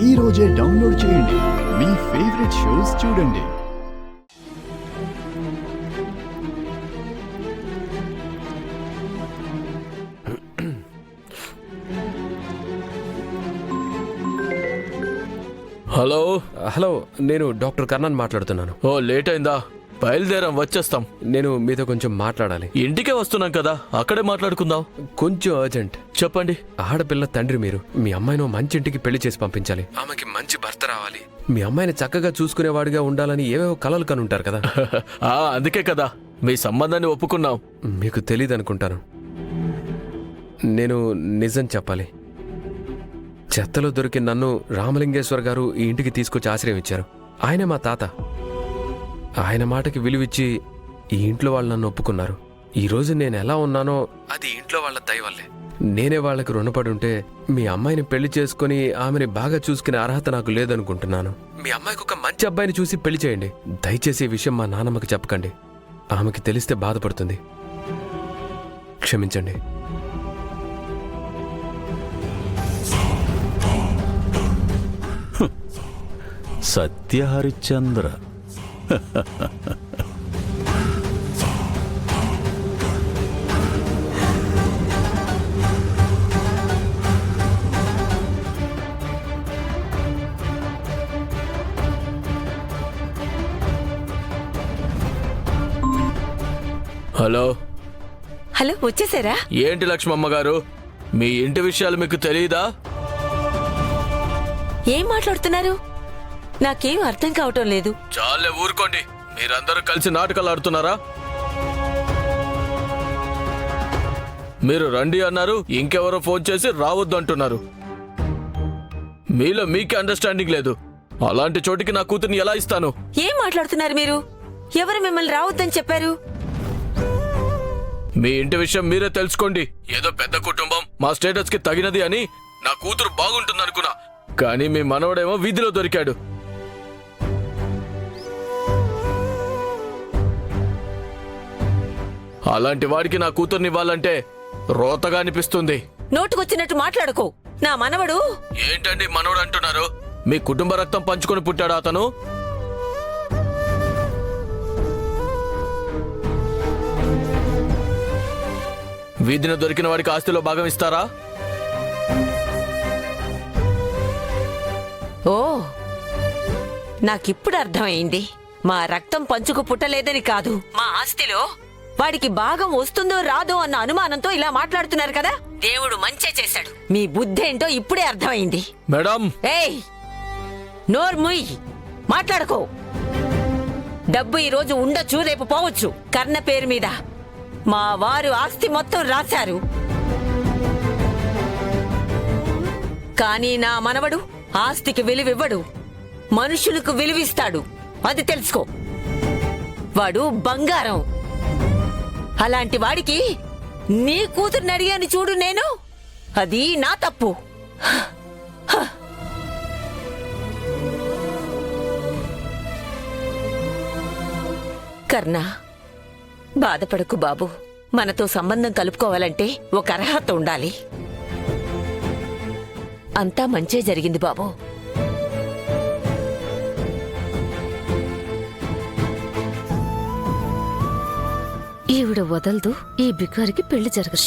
ఈ రోజే డౌన్లోడ్ చేయండి. మీ ఫేవరెట్ షోస్ చూడండి. హలో హలో, నేను డాక్టర్ కర్ణన్ మాట్లాడుతున్నాను. ఓ లేట్ అయిందా? బయలుదేరాం, వచ్చేస్తాం. నేను మీతో కొంచెం మాట్లాడాలి. ఇంటికే వస్తున్నాం కదా, అక్కడే మాట్లాడుకుందాం. కొంచెం అర్జెంట్. చెప్పండి. ఆడపిల్ల తండ్రి మీరు. మీ అమ్మాయిని ఓ మంచి ఇంటికి పెళ్లి చేసి పంపించాలి. ఆమెకి మంచి భర్త రావాలి. మీ అమ్మాయిని చక్కగా చూసుకునేవాడిగా ఉండాలని ఏవేవో కలలు కనుంటారు కదా. అందుకే కదా మీ సంబంధాన్ని ఒప్పుకున్నాం. మీకు తెలీదు అనుకుంటాను. నేను నిజం చెప్పాలి. చెత్తలో దొరికి నన్ను రామలింగేశ్వర్ గారు ఈ ఇంటికి తీసుకొచ్చి ఆశ్రయం ఇచ్చారు. ఆయనే మా తాత. ఆయన మాటకి విలువిచ్చి ఈ ఇంట్లో వాళ్ళు నన్ను ఒప్పుకున్నారు. ఈరోజు నేను ఎలా ఉన్నానో అది ఇంట్లో వాళ్ళ దయ వల్లే. నేనే వాళ్ళకి రుణపడి ఉంటే మీ అమ్మాయిని పెళ్లి చేసుకుని ఆమెని బాగా చూసుకునే అర్హత నాకు లేదనుకుంటున్నాను. మీ అమ్మాయికి ఒక మంచి అబ్బాయిని చూసి పెళ్లి చేయండి. దయచేసి ఈ విషయం మా నాన్నమ్మకి చెప్పకండి. ఆమెకి తెలిస్తే బాధపడుతుంది. క్షమించండి. సత్య హరిశ్చంద్ర. హలో హలో, వచ్చేసారా? ఏంటి లక్ష్మమ్మ గారు, మీ ఇంటి విషయాలు మీకు తెలియదా? ఏం మాట్లాడుతున్నారు? నాకేం అర్థం కావటం లేదు. చాలే ఊరుకోండి. మీరందరూ కలిసి నాటకాలు ఆడుతున్నారా? మీరు రండి అన్నారు, ఇంకెవరో ఫోన్ చేసి రావద్దు అంటున్నారు. మీలో మీకే అండర్స్టాండింగ్ లేదు. అలాంటి చోటికి నా కూతుర్ని ఎలా ఇస్తాను? ఏం మాట్లాడుతున్నారు మీరు? ఎవరు మిమ్మల్ని రావద్దని చెప్పారు? మీ ఇంటి విషయం మీరే తెలుసుకోండి. ఏదో పెద్ద కుటుంబం, మా స్టేటస్ కి తగినది అని నా కూతురు బాగుంటుందనుకున్నా. కానీ మీ మనవడేమో వీధిలో దొరికాడు. అలాంటి వాడికి నా కూతుర్ని ఇవ్వాలంటే రోతగా అనిపిస్తుంది. నోటుకొచ్చినట్టు మాట్లాడుకో. నా మనవడు. ఏంటండి మనవడు అంటున్నారు? మీ కుటుంబ రక్తం పంచుకొని పుట్టాడు అతను. వీధిన దొరికిన వాడికి ఆస్తిలో భాగం ఇస్తారా? ఓ, నాకిప్పుడు అర్థమైంది. మా రక్తం పంచుకు పుట్టలేదని కాదు, మా ఆస్తిలో వాడికి భాగం వస్తుందో రాదో అన్న అనుమానంతో ఇలా మాట్లాడుతున్నారు కదా. దేవుడు మంచే చేశాడు. మీ బుద్ధేంటో ఇప్పుడే అర్థమైంది. మేడం, ఏయ్, నోర్ముయ్, మాట్లాడుకో. డబ్బు ఈ రోజు ఉండొచ్చు, రేపు పోవచ్చు. కర్ణ పేరు మీద మా వారు ఆస్తి మొత్తం రాశారు. కానీ నా మనవడు ఆస్తికి విలువివ్వడు, మనుషులకు విలువిస్తాడు. అది తెలుసుకో. వాడు బంగారం. అలాంటి వాడికి నీ కూతుర్ని అడిగాను చూడు నేను. అది నా తప్పు. కర్ణ, బాధపడకు బాబు. మనతో సంబంధం కలుపుకోవాలంటే ఒక అర్హత ఉండాలి. అంతా మంచే జరిగింది బాబు. ఈవిడ వదలదు. ఈ బికారికి పెళ్లి జరగదు.